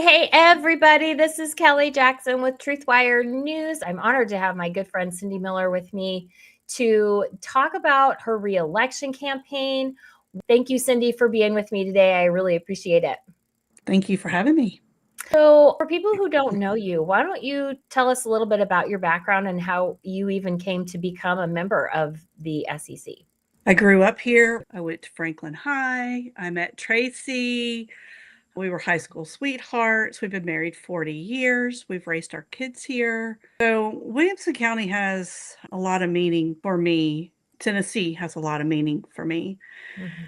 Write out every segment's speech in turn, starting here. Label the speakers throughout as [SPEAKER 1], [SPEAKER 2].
[SPEAKER 1] Hey, everybody. This is Kelly Jackson with TruthWire News. I'm honored to have my good friend Cyndi Miller with me to talk about her reelection campaign. Thank you, Cyndi, for being with me today. I really appreciate it.
[SPEAKER 2] Thank you for having me.
[SPEAKER 1] So, for people who don't know you, why don't you tell us a little bit about your background and how you even came to become a member of the SEC?
[SPEAKER 2] I grew up here. I went to Franklin High. I met Tracy. We were high school sweethearts. We've been married 40 years. We've raised our kids here. So, Williamson County has a lot of meaning for me. Tennessee has a lot of meaning for me.
[SPEAKER 1] Mm-hmm.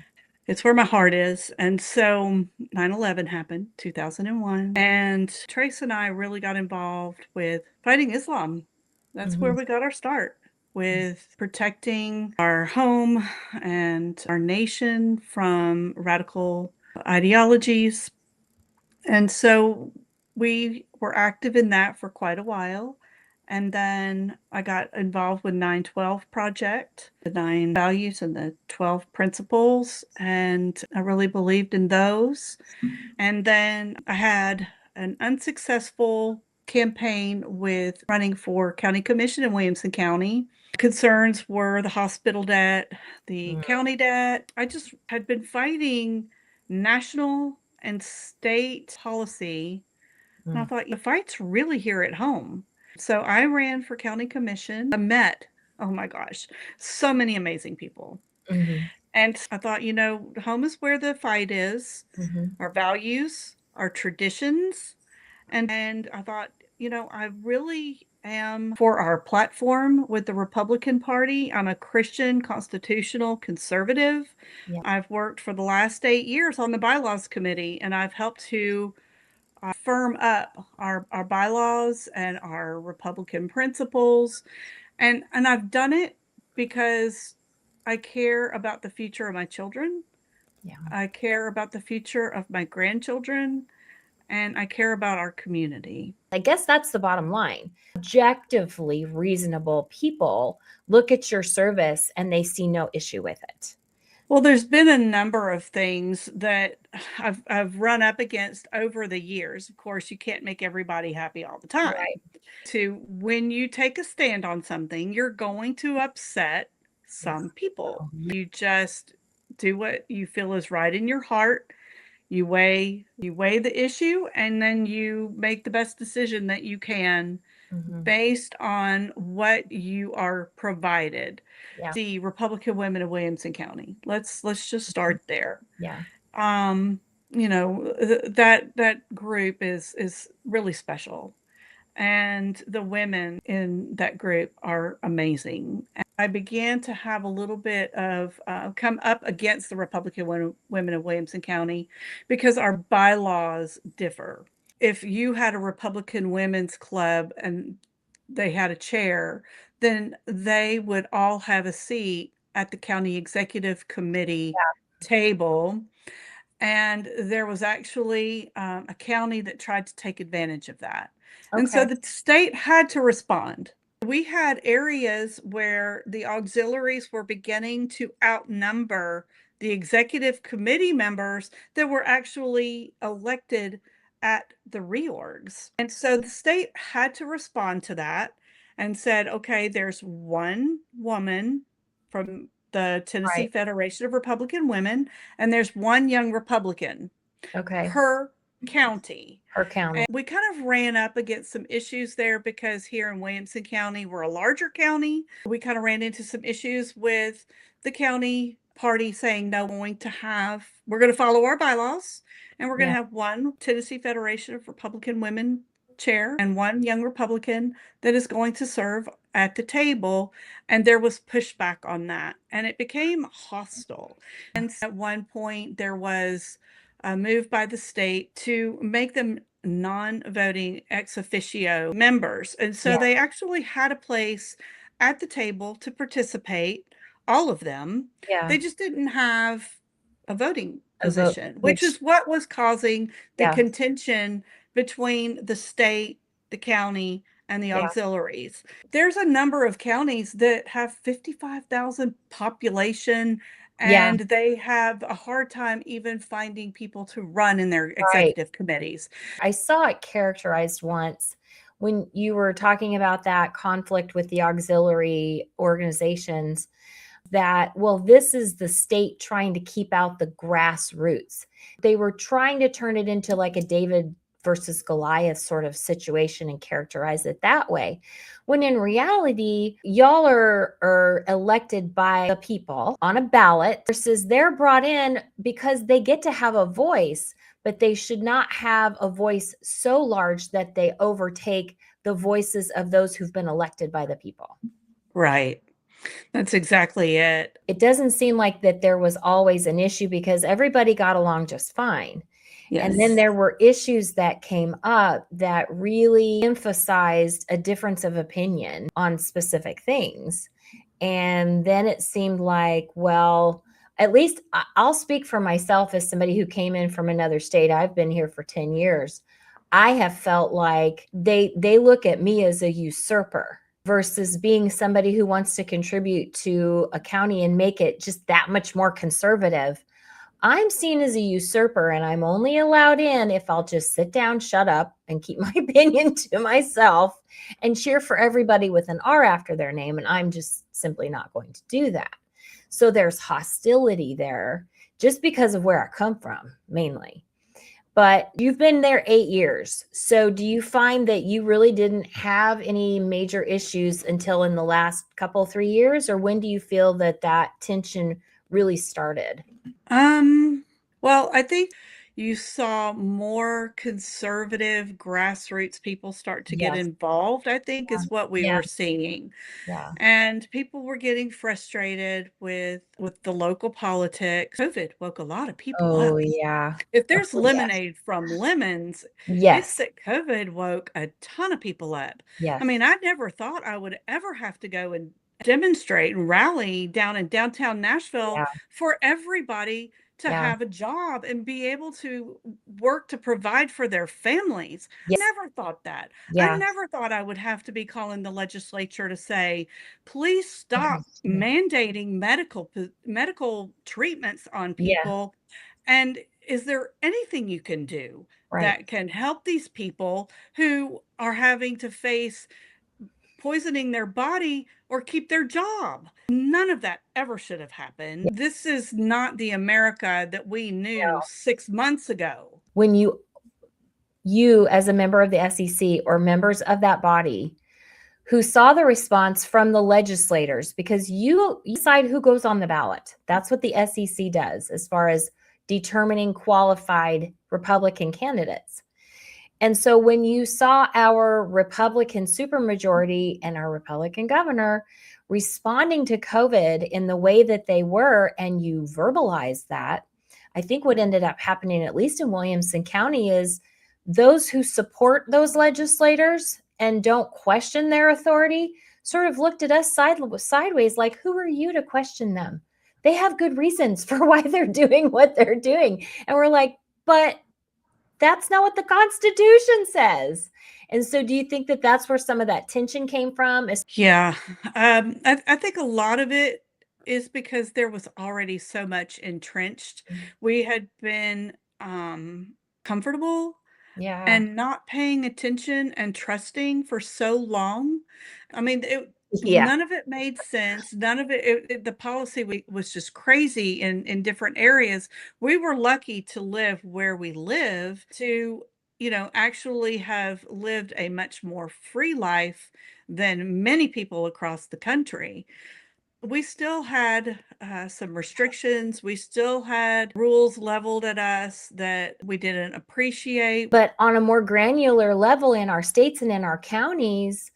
[SPEAKER 2] It's where my heart is. And so 9/11 happened, 2001. And Trace and I really got involved with fighting Islam. That's where we got our start, with protecting our home and our nation from radical ideologies. And so we were active in that for quite a while. And then I got involved with 912 Project, the 9 values and the 12 principles, and I really believed in those. And then I had an unsuccessful campaign with running for county commission in Williamson County. Concerns were the hospital debt, the county debt. I just had been fighting national and state policy, and I thought the fight's really here at home. So I ran for county commission. I met, oh my gosh, so many amazing people. And I thought, home is where the fight is, our values, our traditions. And I thought, I really am for our platform with the Republican Party. I'm a Christian constitutional conservative.
[SPEAKER 1] Yeah.
[SPEAKER 2] I've worked for the last 8 years on the bylaws committee, and I've helped to firm up our bylaws and our Republican principles. And I've done it because I care about the future of my children.
[SPEAKER 1] Yeah.
[SPEAKER 2] I care about the future of my grandchildren, and I care about our community.
[SPEAKER 1] I guess that's the bottom line. Objectively reasonable people look at your service and they see no issue with it.
[SPEAKER 2] Well, there's been a number of things that I've run up against over the years. Of course, you can't make everybody happy all the time.
[SPEAKER 1] Right.
[SPEAKER 2] When you take a stand on something, you're going to upset some people. You just do what you feel is right in your heart. You weigh the issue, and then you make the best decision that you can based on what you are provided.
[SPEAKER 1] Yeah.
[SPEAKER 2] The Republican women of Williamson County. Let's just start there.
[SPEAKER 1] Yeah.
[SPEAKER 2] That group is really special. And the women in that group are amazing. I began to have a little bit of come up against the Republican women of Williamson County because our bylaws differ. If you had a Republican women's club and they had a chair, then they would all have a seat at the county executive committee table. And there was actually a county that tried to take advantage of that. And so the state had to respond. We had areas where the auxiliaries were beginning to outnumber the executive committee members that were actually elected at the reorgs. And so the state had to respond to that and said, okay, there's one woman from the Tennessee Federation of Republican Women, and there's one young Republican per county. And we kind of ran up against some issues there because here in Williamson County, we're a larger county. We kind of ran into some issues with the county party saying, no, we're going to follow our bylaws, and we're going to have one Tennessee Federation of Republican Women chair and one young Republican that is going to serve at the table. And there was pushback on that, and it became hostile. And at one point, there was a move by the state to make them non-voting ex officio members. And so they actually had a place at the table to participate, all of them. They just didn't have a voting position, which is what was causing the contention between the state, the county, and the auxiliaries. There's a number of counties that have 55,000 population
[SPEAKER 1] Yeah.
[SPEAKER 2] and they have a hard time even finding people to run in their
[SPEAKER 1] Right.
[SPEAKER 2] executive committees.
[SPEAKER 1] I saw it characterized once when you were talking about that conflict with the auxiliary organizations that, well, this is the state trying to keep out the grassroots. They were trying to turn it into like a David versus Goliath sort of situation and characterize it that way. When in reality, y'all are elected by the people on a ballot versus they're brought in because they get to have a voice, but they should not have a voice so large that they overtake the voices of those who've been elected by the people.
[SPEAKER 2] Right. That's exactly it.
[SPEAKER 1] It doesn't seem like that there was always an issue because everybody got along just fine. And then
[SPEAKER 2] Yes.
[SPEAKER 1] there were issues that came up that really emphasized a difference of opinion on specific things. And then it seemed like, well, at least I'll speak for myself as somebody who came in from another state. I've been here for 10 years. I have felt like they look at me as a usurper versus being somebody who wants to contribute to a county and make it just that much more conservative. I'm seen as a usurper, and I'm only allowed in if I'll just sit down, shut up, and keep my opinion to myself and cheer for everybody with an R after their name. And I'm just simply not going to do that. So there's hostility there just because of where I come from, mainly. But you've been there 8 years. So do you find that you really didn't have any major issues until in the last couple, 3 years? Or when do you feel that that tension really started?
[SPEAKER 2] Well, I think you saw more conservative grassroots people start to get
[SPEAKER 1] Yes.
[SPEAKER 2] involved, I think is what we
[SPEAKER 1] Yeah.
[SPEAKER 2] were seeing.
[SPEAKER 1] Yeah.
[SPEAKER 2] And people were getting frustrated with the local politics. COVID woke a lot of people
[SPEAKER 1] Oh,
[SPEAKER 2] up.
[SPEAKER 1] yeah.
[SPEAKER 2] If there's
[SPEAKER 1] Oh, yes.
[SPEAKER 2] lemonade from lemons, it's
[SPEAKER 1] Yes.
[SPEAKER 2] that COVID woke a ton of people up. I
[SPEAKER 1] Yes.
[SPEAKER 2] mean, I never thought I would ever have to go and demonstrate and rally down in downtown Nashville
[SPEAKER 1] Yeah.
[SPEAKER 2] for everybody to
[SPEAKER 1] Yeah.
[SPEAKER 2] have a job and be able to work to provide for their families.
[SPEAKER 1] Yes.
[SPEAKER 2] Never thought that. I
[SPEAKER 1] Yeah.
[SPEAKER 2] never thought I would have to be calling the legislature to say, please
[SPEAKER 1] Yes.
[SPEAKER 2] stop mandating medical treatments on
[SPEAKER 1] Yeah.
[SPEAKER 2] people. And is there anything you can do
[SPEAKER 1] Right.
[SPEAKER 2] that can help these people who are having to face poisoning their body or keep their job? None of that ever should have happened.
[SPEAKER 1] Yeah.
[SPEAKER 2] This is not the America that we knew
[SPEAKER 1] No.
[SPEAKER 2] 6 months ago.
[SPEAKER 1] When you as a member of the SEC or members of that body who saw the response from the legislators, because you decide who goes on the ballot. That's what the SEC does as far as determining qualified Republican candidates. And so when you saw our Republican supermajority and our Republican governor responding to COVID in the way that they were, and you verbalized that, I think what ended up happening, at least in Williamson County, is those who support those legislators and don't question their authority sort of looked at us sideways like, who are you to question them? They have good reasons for why they're doing what they're doing. And we're like, but that's not what the Constitution says. And so do you think that that's where some of that tension came from?
[SPEAKER 2] Yeah, I think a lot of it is because there was already so much entrenched. We had been comfortable
[SPEAKER 1] Yeah.
[SPEAKER 2] and not paying attention and trusting for so long. I mean,
[SPEAKER 1] Yeah.
[SPEAKER 2] none of it made sense. None of the policy was just crazy in different areas. We were lucky to live where we live to, actually have lived a much more free life than many people across the country. We still had some restrictions. We still had rules leveled at us that we didn't appreciate.
[SPEAKER 1] But on a more granular level in our states and in our counties,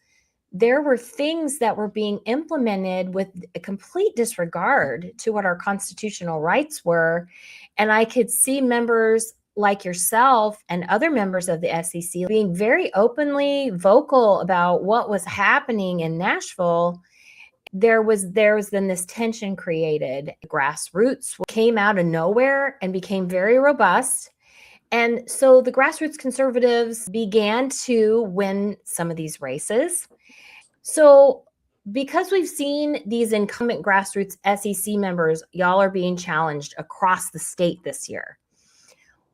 [SPEAKER 1] there were things that were being implemented with a complete disregard to what our constitutional rights were. And I could see members like yourself and other members of the SEC being very openly vocal about what was happening in Nashville. There was then this tension created. Grassroots came out of nowhere and became very robust. And so the grassroots conservatives began to win some of these races. So because we've seen these incumbent grassroots SEC members, y'all are being challenged across the state this year.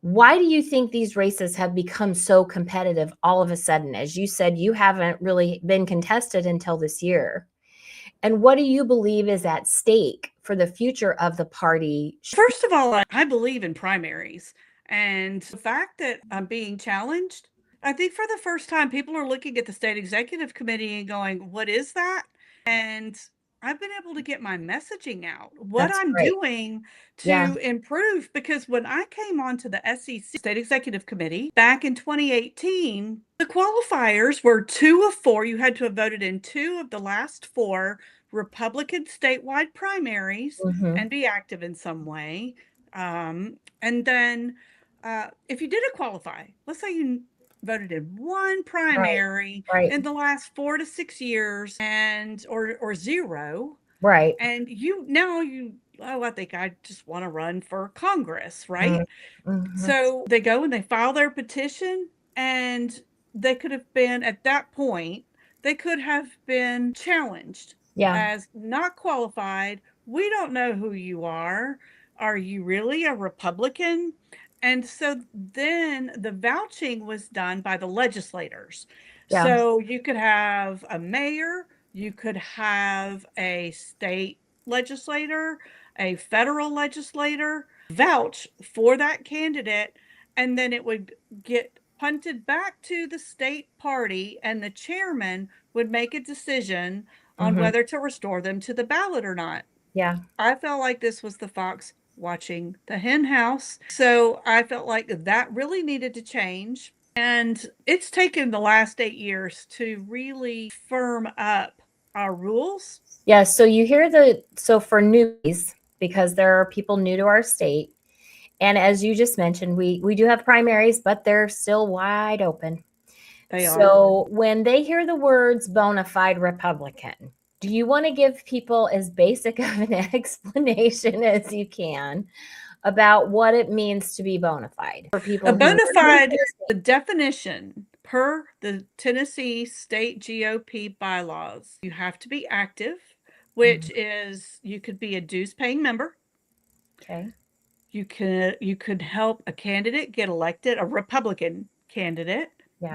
[SPEAKER 1] Why do you think these races have become so competitive all of a sudden? As you said, you haven't really been contested until this year. And what do you believe is at stake for the future of the party?
[SPEAKER 2] First of all, I believe in primaries. And the fact that I'm being challenged, I think for the first time, people are looking at the state executive committee and going, what is that? And I've been able to get my messaging out, what
[SPEAKER 1] That's
[SPEAKER 2] I'm
[SPEAKER 1] great.
[SPEAKER 2] doing
[SPEAKER 1] Yeah.
[SPEAKER 2] to improve. Because when I came onto the SEC State Executive Committee back in 2018, the qualifiers were 2 of 4. You had to have voted in 2 of the last 4 Republican statewide primaries and be active in some way. And then if you didn't qualify, let's say you voted in one primary
[SPEAKER 1] Right.
[SPEAKER 2] in the last 4 to 6 years and or 0,
[SPEAKER 1] Right.
[SPEAKER 2] and I think I just want to run for Congress, right? So they go and they file their petition, and they could have been, at that point, they could have been challenged
[SPEAKER 1] Yeah.
[SPEAKER 2] as not qualified. We don't know who you are. Are you really a Republican? And so then the vouching was done by the legislators.
[SPEAKER 1] Yeah.
[SPEAKER 2] So you could have a mayor, you could have a state legislator, a federal legislator vouch for that candidate, and then it would get punted back to the state party, and the chairman would make a decision on whether to restore them to the ballot or not.
[SPEAKER 1] Yeah.
[SPEAKER 2] I felt like this was the fox watching the hen house. So I felt like that really needed to change. And it's taken the last 8 years to really firm up our rules.
[SPEAKER 1] Yeah. So you hear so for newbies, because there are people new to our state, and as you just mentioned, we do have primaries, but they're still wide open.
[SPEAKER 2] They are.
[SPEAKER 1] So when they hear the words bona fide Republican, do you want to give people as basic of an explanation as you can about what it means to be bona fide for people?
[SPEAKER 2] A bona fide, the definition per the Tennessee state GOP bylaws, you have to be active, which is you could be a dues paying member.
[SPEAKER 1] Okay.
[SPEAKER 2] You could help a candidate get elected, a Republican candidate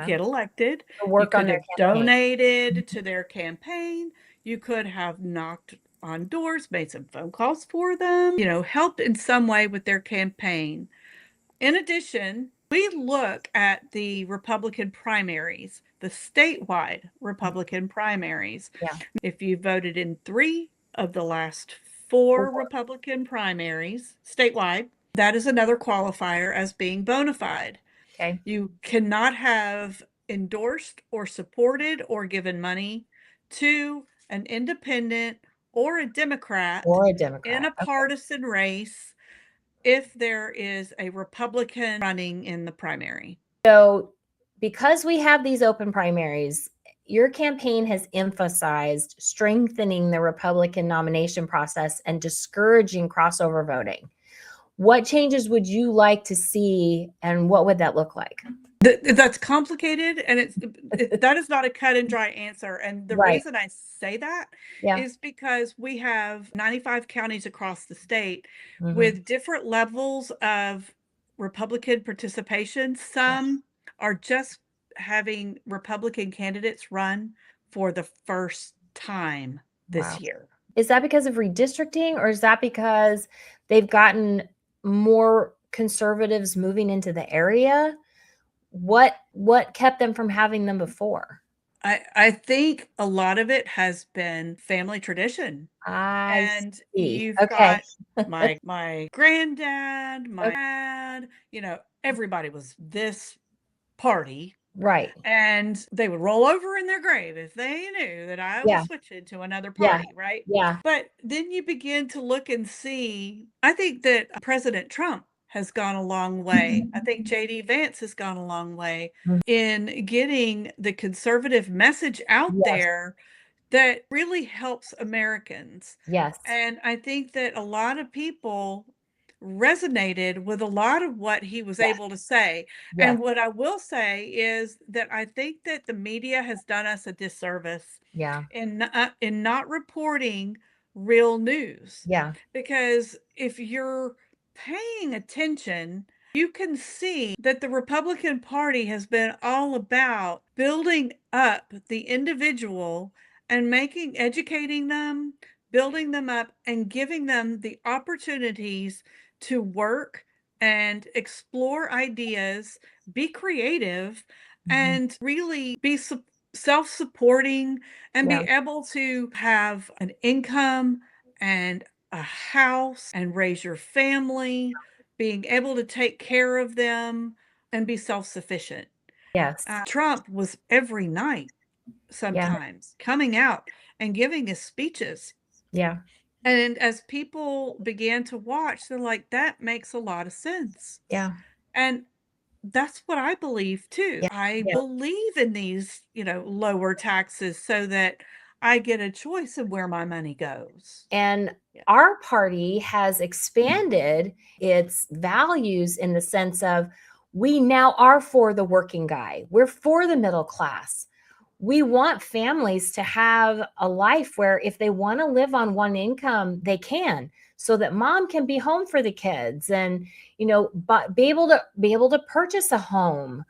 [SPEAKER 2] get elected.
[SPEAKER 1] Work
[SPEAKER 2] you
[SPEAKER 1] on
[SPEAKER 2] could
[SPEAKER 1] their
[SPEAKER 2] have
[SPEAKER 1] campaign.
[SPEAKER 2] donated to their campaign. You could have knocked on doors, made some phone calls for them, helped in some way with their campaign. In addition, we look at the Republican primaries, the statewide Republican primaries.
[SPEAKER 1] Yeah.
[SPEAKER 2] If you voted in 3 of the last 4 Republican primaries statewide, that is another qualifier as being bona fide.
[SPEAKER 1] Okay.
[SPEAKER 2] You cannot have endorsed or supported or given money to an independent or a Democrat in a partisan race if there is a Republican running in the primary.
[SPEAKER 1] So because we have these open primaries, your campaign has emphasized strengthening the Republican nomination process and discouraging crossover voting. What changes would you like to see, and what would that look like?
[SPEAKER 2] That's complicated, and that is not a cut and dry answer. And the reason I say that is because we have 95 counties across the state with different levels of Republican participation. Some are just having Republican candidates run for the first time this year.
[SPEAKER 1] Is that because of redistricting, or is that because they've gotten more conservatives moving into the area? What kept them from having them before?
[SPEAKER 2] I think a lot of it has been family tradition. And you've got my granddad, my dad, everybody was this party.
[SPEAKER 1] Right.
[SPEAKER 2] And they would roll over in their grave if they knew that I was switching to another party, right?
[SPEAKER 1] Yeah.
[SPEAKER 2] But then you begin to look and see, I think that President Trump has gone a long way. I think J.D. Vance has gone a long way in getting the conservative message out there that really helps Americans.
[SPEAKER 1] Yes.
[SPEAKER 2] And I think that a lot of people resonated with a lot of what he was
[SPEAKER 1] Yes.
[SPEAKER 2] able to say.
[SPEAKER 1] Yes.
[SPEAKER 2] And what I will say is that I think that the media has done us a disservice
[SPEAKER 1] Yeah.
[SPEAKER 2] in not reporting real news.
[SPEAKER 1] Yeah.
[SPEAKER 2] Because if you're paying attention, you can see that the Republican Party has been all about building up the individual and educating them, building them up, and giving them the opportunities to work and explore ideas, be creative,
[SPEAKER 1] Mhm.
[SPEAKER 2] and really be self-supporting and
[SPEAKER 1] Yeah.
[SPEAKER 2] be able to have an income and a house and raise your family, being able to take care of them and be self-sufficient.
[SPEAKER 1] Yes.
[SPEAKER 2] Trump was every night
[SPEAKER 1] Yeah.
[SPEAKER 2] sometimes coming out and giving his speeches.
[SPEAKER 1] Yeah.
[SPEAKER 2] And as people began to watch, they're like, that makes a lot of sense.
[SPEAKER 1] Yeah.
[SPEAKER 2] And that's what I believe too.
[SPEAKER 1] Yeah.
[SPEAKER 2] I
[SPEAKER 1] Yeah.
[SPEAKER 2] believe in these, lower taxes so that I get a choice of where my money goes.
[SPEAKER 1] And
[SPEAKER 2] Yeah.
[SPEAKER 1] our party has expanded its values in the sense of we now are for the working guy. We're for the middle class. We want families to have a life where if they want to live on one income, they can, so that mom can be home for the kids and, but be able to purchase a home,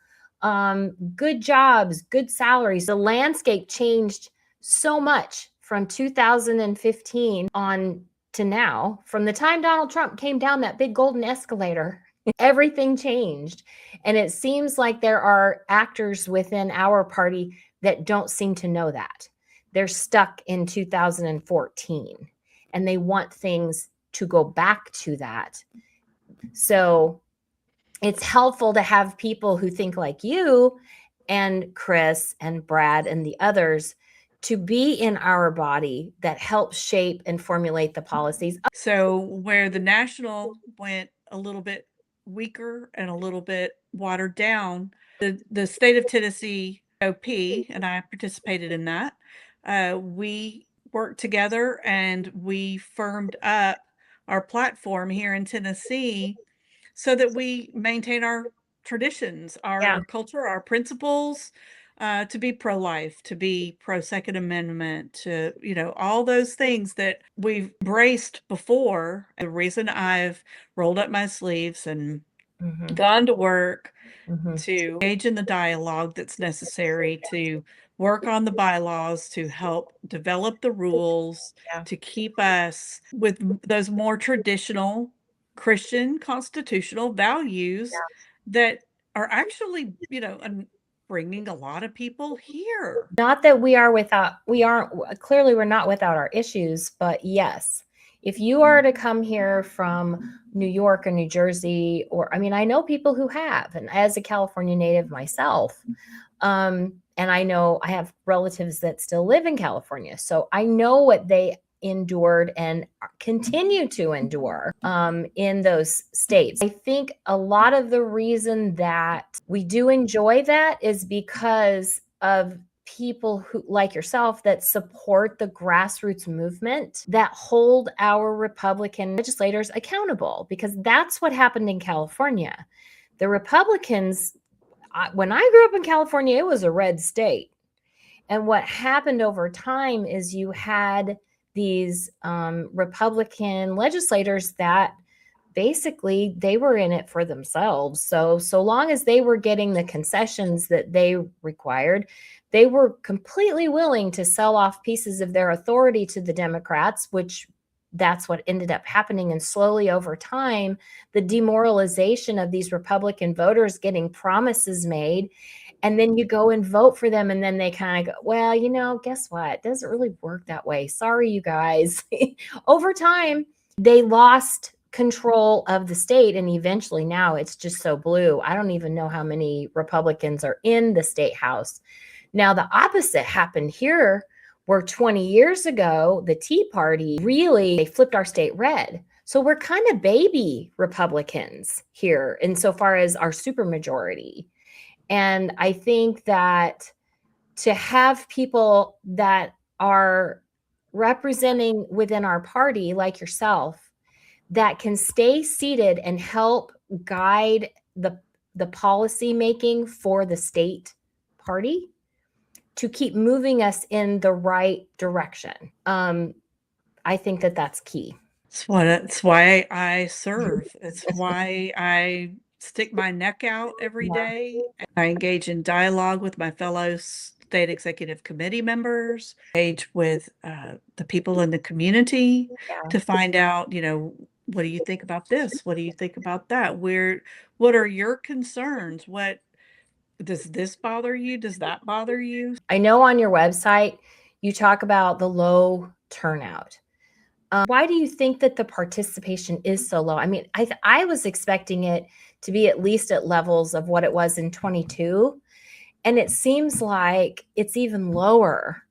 [SPEAKER 1] good jobs, good salaries. The landscape changed so much from 2015 on to now. From the time Donald Trump came down that big golden escalator, everything changed. And it seems like there are actors within our party that don't seem to know that. They're stuck in 2014 and they want things to go back to that. So it's helpful to have people who think like you and Chris and Brad and the others to be in our body that helps shape and formulate the policies.
[SPEAKER 2] So where the national went a little bit weaker and a little bit watered down, the state of Tennessee GOP, and I participated in that, we worked together and we firmed up our platform here in Tennessee so that we maintain our traditions,
[SPEAKER 1] Yeah.
[SPEAKER 2] our culture, our principles, to be pro-life, to be pro-Second Amendment, to, all those things that we've embraced before. The reason I've rolled up my sleeves and
[SPEAKER 1] Mm-hmm.
[SPEAKER 2] gone to work
[SPEAKER 1] Mm-hmm.
[SPEAKER 2] to engage in the dialogue that's necessary to work on the bylaws, to help develop the rules,
[SPEAKER 1] Yeah.
[SPEAKER 2] to keep us with those more traditional Christian constitutional values that are actually, bringing a lot of people here.
[SPEAKER 1] Not that we aren't, clearly we're not without our issues, but yes, if you are to come here from New York or New Jersey, or, I mean, I know people who have, and as a California native myself, and I know I have relatives that still live in California. So I know what they endured and continue to endure in those states. I think a lot of the reason that we do enjoy that is because of people who, like yourself, that support the grassroots movement, that hold our Republican legislators accountable, because that's what happened in California. The Republicans, when I grew up in California, it was a red state. And what happened over time is you had these Republican legislators that basically they were in it for themselves. So long as they were getting the concessions that they required, they were completely willing to sell off pieces of their authority to the Democrats, which that's what ended up happening. And slowly over time, the demoralization of these Republican voters getting promises made, and then you go and vote for them, and then they kind of go, well, guess what? It doesn't really work that way. Sorry, you guys. Over time, they lost control of the state, and eventually now it's just so blue. I don't even know how many Republicans are in the state house. Now, the opposite happened here, where 20 years ago, the Tea Party really, they flipped our state red. So we're kind of baby Republicans here insofar as our supermajority. And I think that to have people that are representing within our party, like yourself, that can stay seated and help guide the policy making for the state party to keep moving us in the right direction. I think that that's key.
[SPEAKER 2] It's why I serve. It's why I stick my neck out every
[SPEAKER 1] Yeah.
[SPEAKER 2] day. I engage in dialogue with my fellow state executive committee members, engage with the people in the community
[SPEAKER 1] Yeah.
[SPEAKER 2] to find out, what do you think about this? What do you think about that? What are your concerns? What does this bother you? Does that bother you?
[SPEAKER 1] I know on your website you talk about the low turnout. Why do you think that the participation is so low? I mean, I was expecting it to be at least at levels of what it was in 22, and it seems like it's even lower.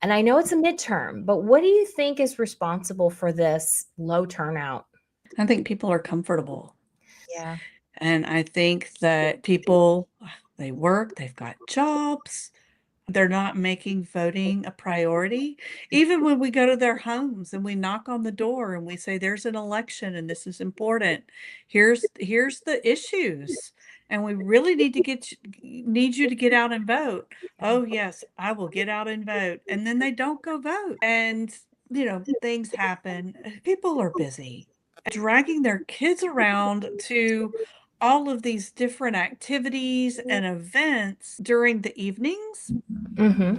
[SPEAKER 1] And I know it's a midterm, but what do you think is responsible for this low turnout?
[SPEAKER 2] I think people are comfortable.
[SPEAKER 1] Yeah.
[SPEAKER 2] And I think that people, they work, they've got jobs, they're not making voting a priority. Even when we go to their homes and we knock on the door and we say, there's an election and this is important. Here's the issues. And we really need you to get out and vote. Oh yes, I will get out and vote. And then they don't go vote. And things happen. People are busy. Dragging their kids around to all of these different activities and events during the evenings.
[SPEAKER 1] Mm-hmm.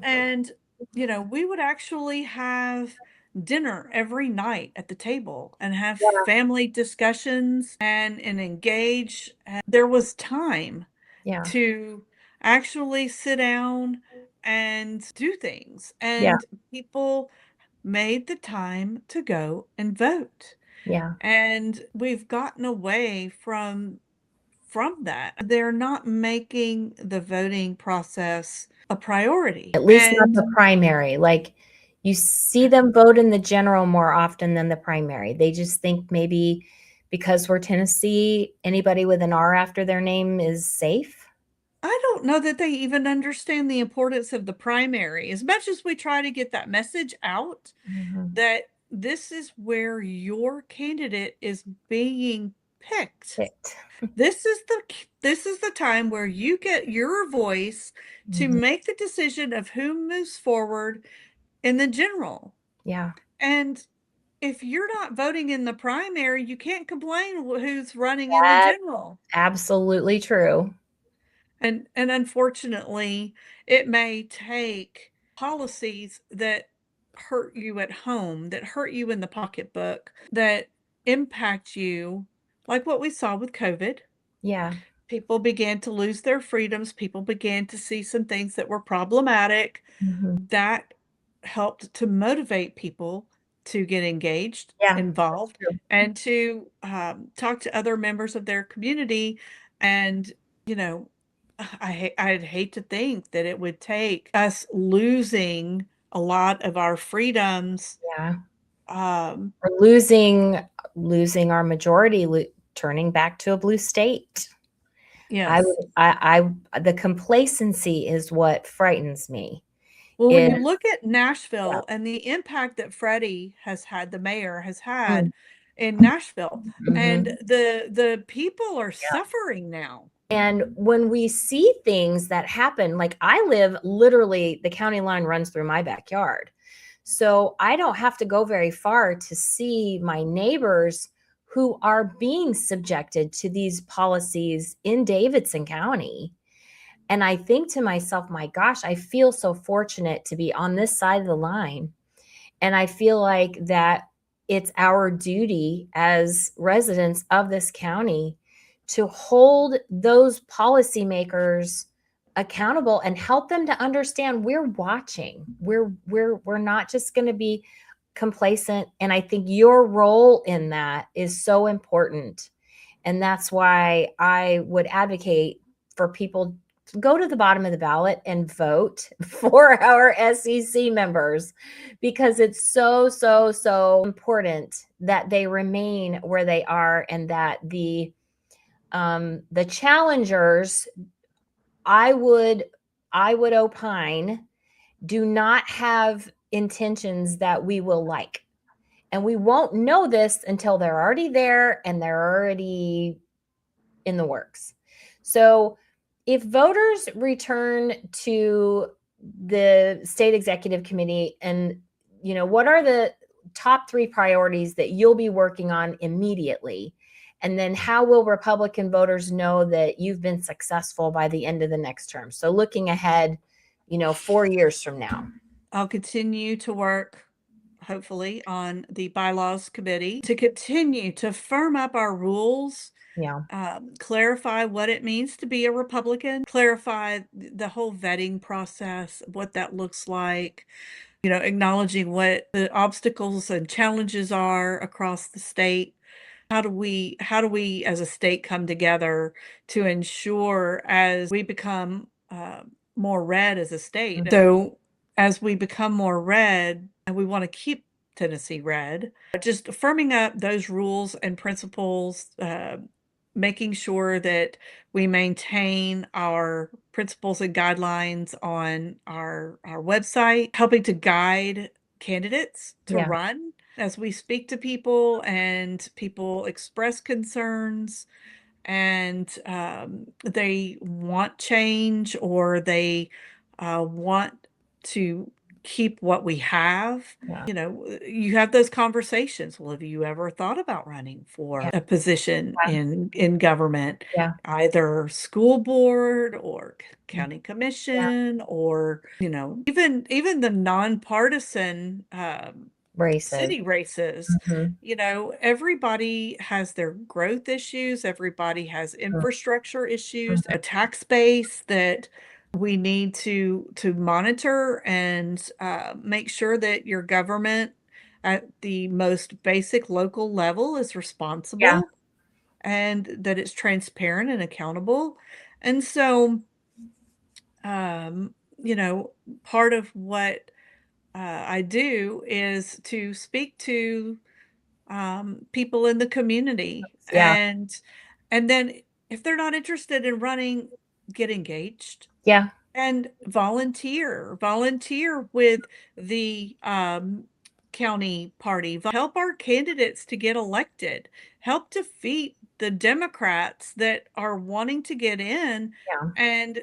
[SPEAKER 2] And, we would actually have dinner every night at the table and have family discussions and engage. And there was time
[SPEAKER 1] Yeah.
[SPEAKER 2] to actually sit down and do things.
[SPEAKER 1] Yeah.
[SPEAKER 2] And people made the time to go and vote.
[SPEAKER 1] Yeah.
[SPEAKER 2] And we've gotten away from that. They're not making the voting process a priority.
[SPEAKER 1] At least not
[SPEAKER 2] And
[SPEAKER 1] the primary. Like, you see them vote in the general more often than the primary. They just think maybe because we're Tennessee, anybody with an R after their name is safe.
[SPEAKER 2] I don't know that they even understand the importance of the primary. As much as we try to get that message out,
[SPEAKER 1] Mhm.
[SPEAKER 2] that this is where your candidate is being picked.
[SPEAKER 1] Picked.
[SPEAKER 2] This is the time where you get your voice to
[SPEAKER 1] Mhm.
[SPEAKER 2] make the decision of who moves forward in the general.
[SPEAKER 1] Yeah.
[SPEAKER 2] And if you're not voting in the primary, you can't complain who's running in the
[SPEAKER 1] That's
[SPEAKER 2] general.
[SPEAKER 1] absolutely true.
[SPEAKER 2] And unfortunately, it may take policies that hurt you at home, that hurt you in the pocketbook, that impact you, like what we saw with COVID.
[SPEAKER 1] Yeah.
[SPEAKER 2] People began to lose their freedoms. People began to see some things that were problematic.
[SPEAKER 1] Mhm.
[SPEAKER 2] That helped to motivate people to get engaged,
[SPEAKER 1] Yeah.
[SPEAKER 2] involved,
[SPEAKER 1] True.
[SPEAKER 2] and to talk to other members of their community. And, you know, I'd hate to think that it would take us losing a lot of our freedoms.
[SPEAKER 1] Yeah.
[SPEAKER 2] Um,
[SPEAKER 1] We're losing our majority, turning back to a blue state.
[SPEAKER 2] yes.
[SPEAKER 1] The complacency is what frightens me.
[SPEAKER 2] Well, when
[SPEAKER 1] Is
[SPEAKER 2] you look at
[SPEAKER 1] Yeah.
[SPEAKER 2] Nashville and the impact that Freddie has had, the mayor has had
[SPEAKER 1] Mm.
[SPEAKER 2] in Nashville, and
[SPEAKER 1] Mhm.
[SPEAKER 2] the people are
[SPEAKER 1] Yeah.
[SPEAKER 2] suffering now.
[SPEAKER 1] And when we see things that happen, like, I live literally, the county line runs through my backyard. So I don't have to go very far to see my neighbors who are being subjected to these policies in Davidson County. And I think to myself, my gosh, I feel so fortunate to be on this side of the line. And I feel like that it's our duty as residents of this county to hold those policymakers accountable and help them to understand we're watching. We're not just going to be complacent. And I think your role in that is so important. And that's why I would advocate for people to go to the bottom of the ballot and vote for our SEC members, because it's so, so, so important that they remain where they are, and that the challengers, I would opine, do not have intentions that we will like. And we won't know this until they're already there and they're already in the works. So if voters return to the state executive committee, and what are the top 3 priorities that you'll be working on immediately? And then how will Republican voters know that you've been successful by the end of the next term? So looking ahead, 4 years from now.
[SPEAKER 2] I'll continue to work, hopefully, on the bylaws committee to continue to firm up our rules,
[SPEAKER 1] Yeah.
[SPEAKER 2] clarify what it means to be a Republican, clarify the whole vetting process, what that looks like, acknowledging what the obstacles and challenges are across the state. How do we as a state come together to ensure as we become more red as a state? So as we become more red, and we want to keep Tennessee red, just firming up those rules and principles, making sure that we maintain our principles and guidelines on our website, helping to guide candidates to
[SPEAKER 1] Yeah.
[SPEAKER 2] run as we speak to people and people express concerns and they want change or they want to keep what we have.
[SPEAKER 1] Yeah.
[SPEAKER 2] You have those conversations. Well, have you ever thought about running for a position
[SPEAKER 1] Yeah.
[SPEAKER 2] in government,
[SPEAKER 1] Yeah.
[SPEAKER 2] either school board or county commission, or even the nonpartisan
[SPEAKER 1] Races.
[SPEAKER 2] city races?
[SPEAKER 1] Mm-hmm.
[SPEAKER 2] Everybody has their growth issues, everybody has infrastructure issues,
[SPEAKER 1] Mm-hmm.
[SPEAKER 2] a tax base that we need to monitor and make sure that your government at the most basic local level is
[SPEAKER 1] Yeah.
[SPEAKER 2] responsible and that it's transparent and accountable. And so, um, part of what I do is to speak to people in the community,
[SPEAKER 1] Yeah.
[SPEAKER 2] and then if they're not interested in running, get engaged
[SPEAKER 1] Yeah.
[SPEAKER 2] and volunteer with the county party, help our candidates to get elected, help defeat the Democrats that are wanting to get in
[SPEAKER 1] Yeah.
[SPEAKER 2] and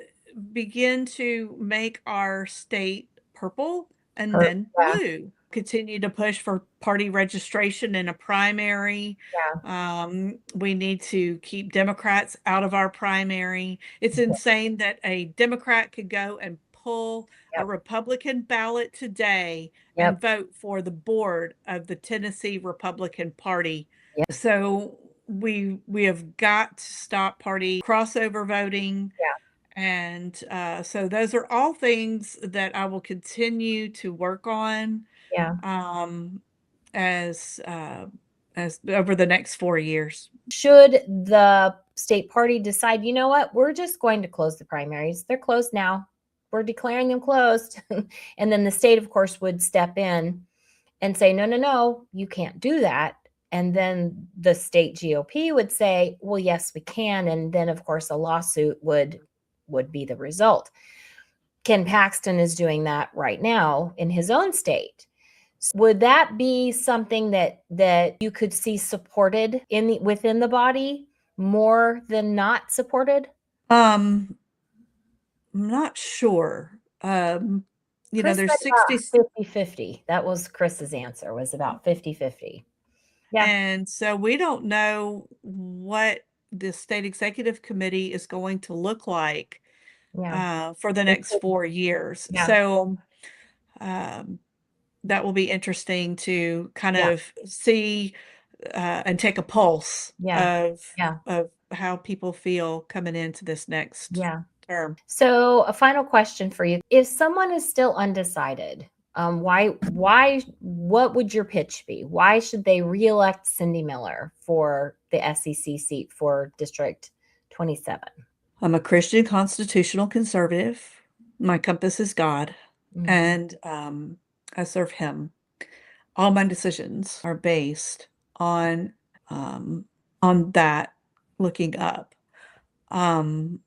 [SPEAKER 2] begin to make our state purple and
[SPEAKER 1] Yeah.
[SPEAKER 2] then blue. Continue to push for party registration in a primary. We need to keep Democrats out of our primary. It's insane that a Democrat could go and pull a
[SPEAKER 1] Yep.
[SPEAKER 2] Republican ballot today and
[SPEAKER 1] Yep.
[SPEAKER 2] vote for the board of the Tennessee Republican Party.
[SPEAKER 1] Yep.
[SPEAKER 2] So we have got to stop party crossover voting.
[SPEAKER 1] Yeah.
[SPEAKER 2] And so those are all things that I will continue to work on
[SPEAKER 1] Yeah.
[SPEAKER 2] um, as over the next 4 years.
[SPEAKER 1] Should the state party decide, you know what, we're just going to close the primaries. They're closed now. We're declaring them closed. And then the state, of course, would step in and say, no, no, no, you can't do that. And then the state GOP would say, well, yes, we can. And then, of course, a lawsuit would be the result. Ken Paxton is doing that right now in his own state. Would that be something that you could see supported within the body more than not supported?
[SPEAKER 2] I'm not sure.
[SPEAKER 1] Chris
[SPEAKER 2] There's
[SPEAKER 1] said
[SPEAKER 2] 60,
[SPEAKER 1] about 50-50. That was Chris's answer, was about 50-50. Yeah.
[SPEAKER 2] and so we don't know what the state executive committee is going to look like
[SPEAKER 1] Yeah.
[SPEAKER 2] for the next 4 years.
[SPEAKER 1] Yeah.
[SPEAKER 2] So um, that will be interesting to kind
[SPEAKER 1] Yeah.
[SPEAKER 2] of see and take a pulse
[SPEAKER 1] Yeah. Yeah.
[SPEAKER 2] of how people feel coming into this next
[SPEAKER 1] Yeah.
[SPEAKER 2] term.
[SPEAKER 1] So a final question for you. If someone is still undecided, what would your pitch be? Why should they reelect Cyndi Miller for the SEC seat for District 27?
[SPEAKER 2] I'm a Christian constitutional conservative. My compass is God,
[SPEAKER 1] Mhm.
[SPEAKER 2] and I serve Him. All my decisions are based um, on that, looking up. Um,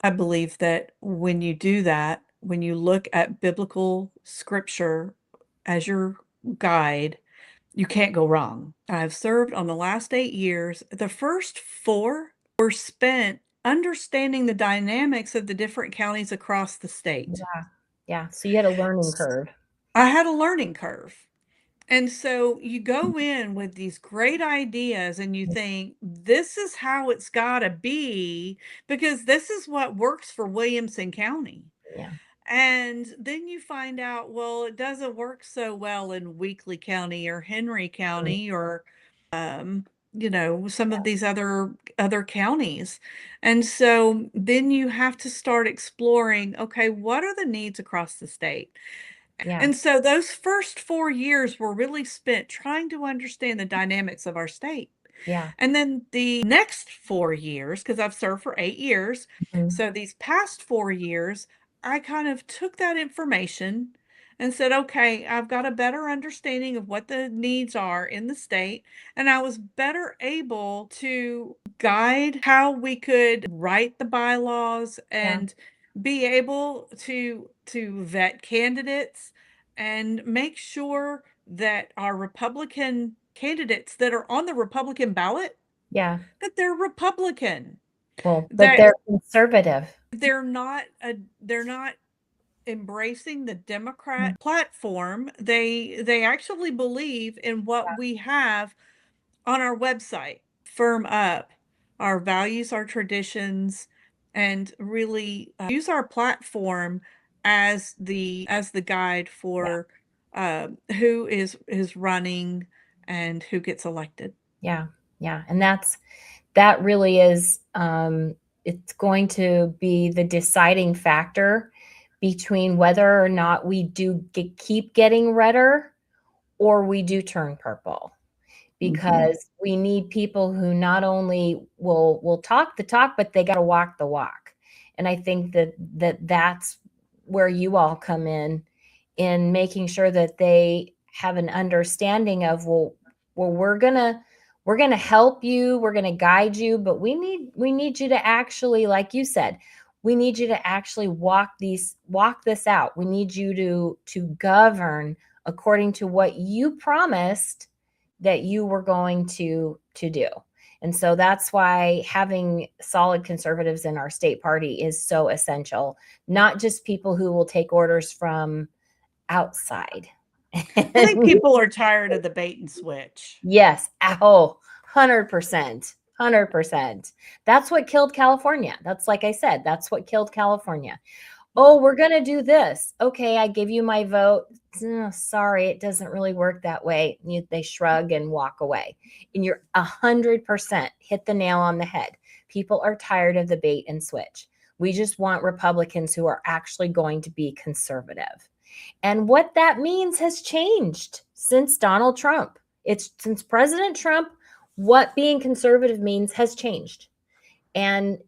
[SPEAKER 2] I believe that when you do that, when you look at biblical scripture as your guide, you can't go wrong. I've served on the last 8 years. The first 4 were spent understanding the dynamics of the different counties across the state.
[SPEAKER 1] Yeah. Yeah. So you had a learning curve.
[SPEAKER 2] I had a learning curve. And so you go in with these great ideas and you think, this is how it's got to be because this is what works for Williamson County.
[SPEAKER 1] Yeah.
[SPEAKER 2] And then you find out, well, it doesn't work so well in Weakley County or Henry
[SPEAKER 1] Mm.
[SPEAKER 2] County or some of these other counties. And so then you have to start exploring, okay, what are the needs across the state?
[SPEAKER 1] Yeah.
[SPEAKER 2] And so those first 4 years were really spent trying to understand the dynamics of our state.
[SPEAKER 1] Yeah.
[SPEAKER 2] And then the next 4 years, because I've served for 8 years,
[SPEAKER 1] Mhm.
[SPEAKER 2] so these past 4 years, I kind of took that information and said, okay, I've got a better understanding of what the needs are in the state, and I was better able to guide how we could write the bylaws
[SPEAKER 1] Yeah.
[SPEAKER 2] and be able to vet candidates and make sure that our Republican candidates that are on the Republican ballot,
[SPEAKER 1] Yeah.
[SPEAKER 2] that they're Republican,
[SPEAKER 1] Well, but
[SPEAKER 2] that
[SPEAKER 1] they're conservative.
[SPEAKER 2] they're not embracing the Democrat platform. They actually believe in what we have on our website, firm up our values, our traditions, and really use our platform as the guide
[SPEAKER 1] Yeah.
[SPEAKER 2] for who is running and who gets elected.
[SPEAKER 1] Yeah. Yeah. And that really is, it's going to be the deciding factor between whether or not we do keep getting redder or we do turn purple.
[SPEAKER 2] Mhm.
[SPEAKER 1] Because we need people who not only will talk the talk, but they got to walk the walk. And I think that's where you all come in making sure that they have an understanding of, well, we're gonna help you, we're gonna guide you, but we need you to actually, like you said, we need you to actually walk this out. We need you to govern according to what you promised that you were going to do. And so that's why having solid conservatives in our state party is so essential, not just people who will take orders from outside.
[SPEAKER 2] I think people are tired of the bait and switch.
[SPEAKER 1] Yes. Oh, 100%. 100%. That's what killed California. That's, like I said, that's what killed California. Oh, we're going to do this. Okay, I give you my vote. Sorry, it doesn't really work that way. They shrug and walk away. And you're 100% hit the nail on the head. People are tired of the bait and switch. We just want Republicans who are actually going to be conservative. And what that means has changed since Donald Trump. It's since President Trump, what being conservative means has changed. And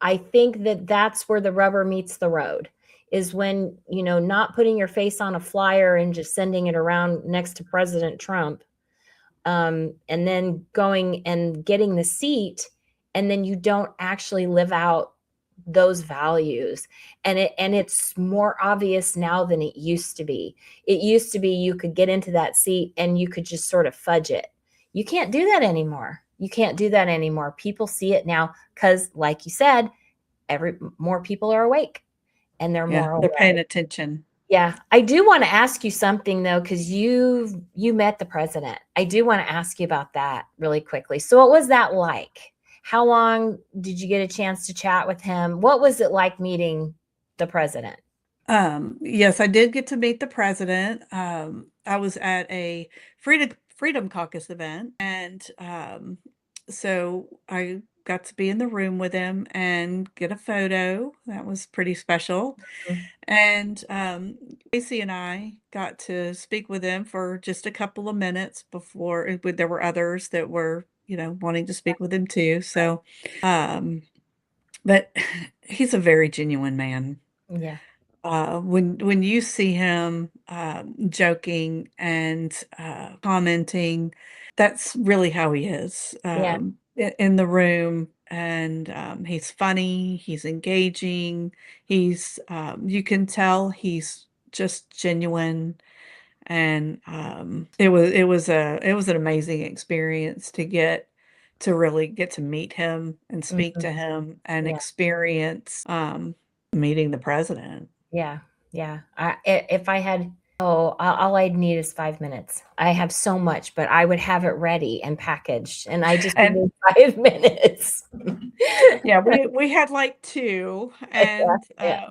[SPEAKER 1] I think that's where the rubber meets the road, is when, not putting your face on a flyer and just sending it around next to President Trump, and then going and getting the seat, and then you don't actually live out those values. And it's more obvious now than it used to be. It used to be you could get into that seat and you could just sort of fudge it. You can't do that anymore. You can't do that anymore. People see it now because, like you said, more people are awake and they're
[SPEAKER 2] Yeah,
[SPEAKER 1] more
[SPEAKER 2] they're
[SPEAKER 1] aware.
[SPEAKER 2] paying attention.
[SPEAKER 1] Yeah, I do want to ask you something though, because you met the president. I do want to ask you about that really quickly. So, what was that like? How long did you get a chance to chat with him? What was it like meeting the president?
[SPEAKER 2] Yes, I did get to meet the president. I was at a Freedom Caucus event, and so I got to be in the room with him and get a photo. That was pretty special.
[SPEAKER 1] Mm.
[SPEAKER 2] And Casey and I got to speak with him for just a couple of minutes before there were others that were, wanting to speak with him too. So, um, but he's a very genuine man.
[SPEAKER 1] Yeah,
[SPEAKER 2] When you see him joking and commenting, that's really how he is
[SPEAKER 1] yeah,
[SPEAKER 2] in the room. And he's funny, he's engaging, you can tell he's just genuine. And it was an amazing experience to really get to meet him and speak
[SPEAKER 1] Mhm.
[SPEAKER 2] to him and
[SPEAKER 1] Yeah.
[SPEAKER 2] experience meeting the president.
[SPEAKER 1] Yeah. Yeah. If I had, all I'd need is 5 minutes. I have so much, but I would have it ready and packaged, and I just would
[SPEAKER 2] And
[SPEAKER 1] need 5 minutes.
[SPEAKER 2] yeah, we had like two,
[SPEAKER 1] Yeah.
[SPEAKER 2] and
[SPEAKER 1] Yeah.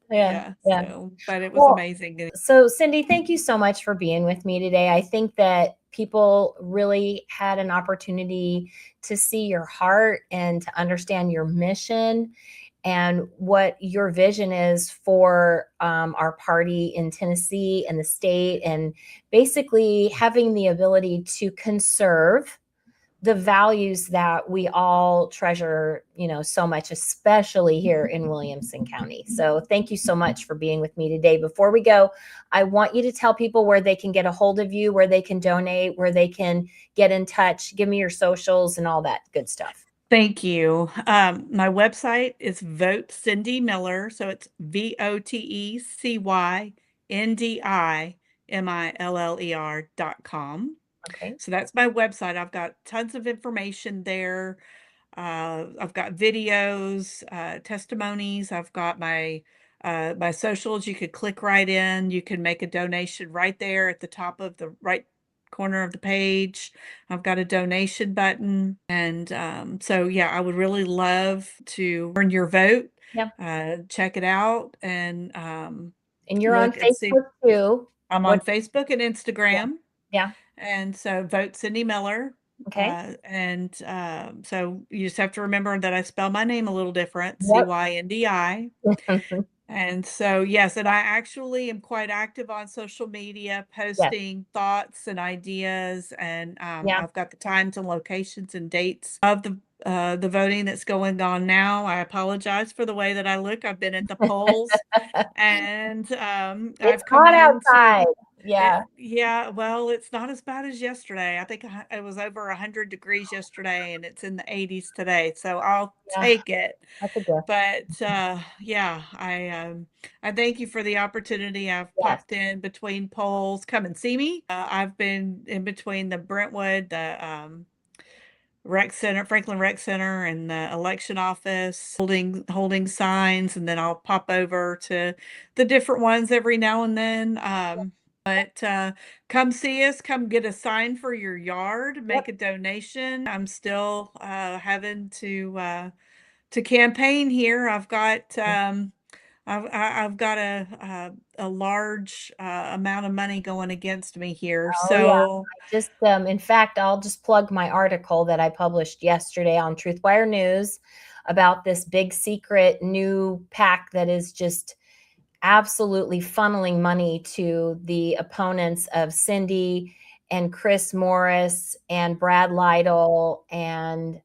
[SPEAKER 1] Yeah.
[SPEAKER 2] yeah,
[SPEAKER 1] Yeah.
[SPEAKER 2] so but it was
[SPEAKER 1] Well,
[SPEAKER 2] amazing.
[SPEAKER 1] so Cyndi, thank you so much for being with me today. I think that people really had an opportunity to see your heart and to understand your mission and what your vision is for our party in Tennessee and the state, and basically having the ability to conserve the values that we all treasure, so much, especially here in Williamson County. So thank you so much for being with me today. Before we go, I want you to tell people where they can get a hold of you, where they can donate, where they can get in touch. Give me your socials and all that good stuff.
[SPEAKER 2] Thank you. My website is Vote Cyndi Miller, so it's VOTECYNDIMILLER.com.
[SPEAKER 1] Okay.
[SPEAKER 2] So that's my website. I've got tons of information there. I've got videos, testimonies. I've got my socials. You could click right in. You can make a donation right there at the top of the right corner of the page. I've got a donation button, and so yeah, I would really love to earn your vote.
[SPEAKER 1] Yeah.
[SPEAKER 2] Check it out and
[SPEAKER 1] And you're on
[SPEAKER 2] look and see.
[SPEAKER 1] Facebook too.
[SPEAKER 2] I'm
[SPEAKER 1] What?
[SPEAKER 2] on Facebook and
[SPEAKER 1] Yeah.
[SPEAKER 2] Instagram.
[SPEAKER 1] Yeah.
[SPEAKER 2] And so vote Cyndi Miller.
[SPEAKER 1] Okay.
[SPEAKER 2] So you just have to remember that I spell my name a little different,
[SPEAKER 1] Yep.
[SPEAKER 2] Cyndi. And so, yes, and I actually am quite active on social media,
[SPEAKER 1] Yes.
[SPEAKER 2] posting thoughts and ideas, and
[SPEAKER 1] Yeah.
[SPEAKER 2] I've got the times and locations and dates of the voting that's going on now. I apologize for the way that I look. I've been at the polls, and
[SPEAKER 1] It's
[SPEAKER 2] I've come
[SPEAKER 1] hot
[SPEAKER 2] into
[SPEAKER 1] outside. Yeah.
[SPEAKER 2] yeah, well, it's not as bad as yesterday. I think it was over 100 degrees yesterday, and it's in the 80s today, so I'll
[SPEAKER 1] Yeah.
[SPEAKER 2] take it.
[SPEAKER 1] That's a gift.
[SPEAKER 2] But, yeah, I thank you for the opportunity. I've
[SPEAKER 1] Yes.
[SPEAKER 2] popped in between polls. Come and see me. I've been in between the Brentwood, the, rec center, Franklin Rec Center, and the election office, holding signs, and then I'll pop over to the different ones every now and then. But come see us, come get a sign for your yard,
[SPEAKER 1] Yep.
[SPEAKER 2] make a donation. I'm still having to campaign here. I've got a large amount of money going against me here,
[SPEAKER 1] Oh, yeah.
[SPEAKER 2] so
[SPEAKER 1] Just, in fact, I'll just plug my article that I published yesterday on TruthWire News about this big secret new PAC that is just absolutely funneling money to the opponents of Cyndi and Chris Morris and Brad Lytle. And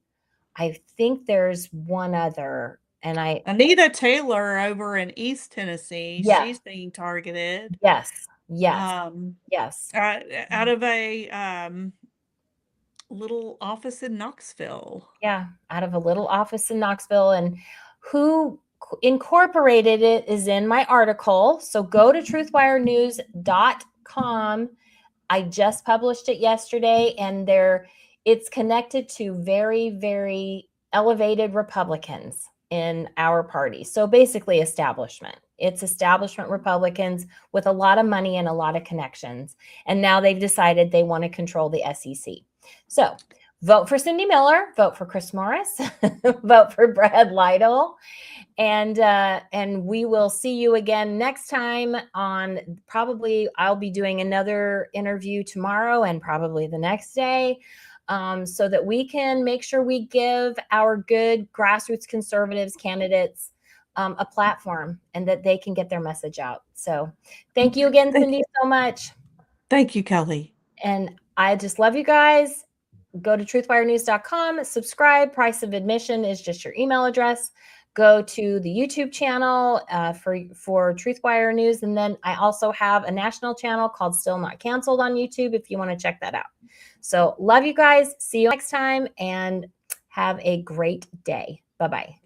[SPEAKER 1] I think there's one other. And
[SPEAKER 2] Anita Taylor over in East Tennessee,
[SPEAKER 1] yes,
[SPEAKER 2] she's being targeted.
[SPEAKER 1] yes, yes,
[SPEAKER 2] Um,
[SPEAKER 1] yes.
[SPEAKER 2] out of a little office in Knoxville.
[SPEAKER 1] Yeah, out of a little office in Knoxville. And who incorporated it is in my article. So go to truthwirenews.com. I just published it yesterday, and it's connected to very, very elevated Republicans in our party. So basically establishment. It's establishment Republicans with a lot of money and a lot of connections. And now they've decided they want to control the SEC. So vote for Cyndi Miller, vote for Chris Morris, vote for Brad Lytle, and we will see you again next time. On probably I'll be doing another interview tomorrow and probably the next day, so that we can make sure we give our good grassroots conservatives candidates a platform and that they can get their message out. So thank you again, Cyndi, so much.
[SPEAKER 2] Thank you, Kelly.
[SPEAKER 1] And I just love you guys. Go to truthwirenews.com, subscribe. Price of admission is just your email address. Go to the YouTube channel for TruthWire News. And then I also have a national channel called Still Not Canceled on YouTube if you want to check that out. So love you guys. See you next time and have a great day. Bye-bye.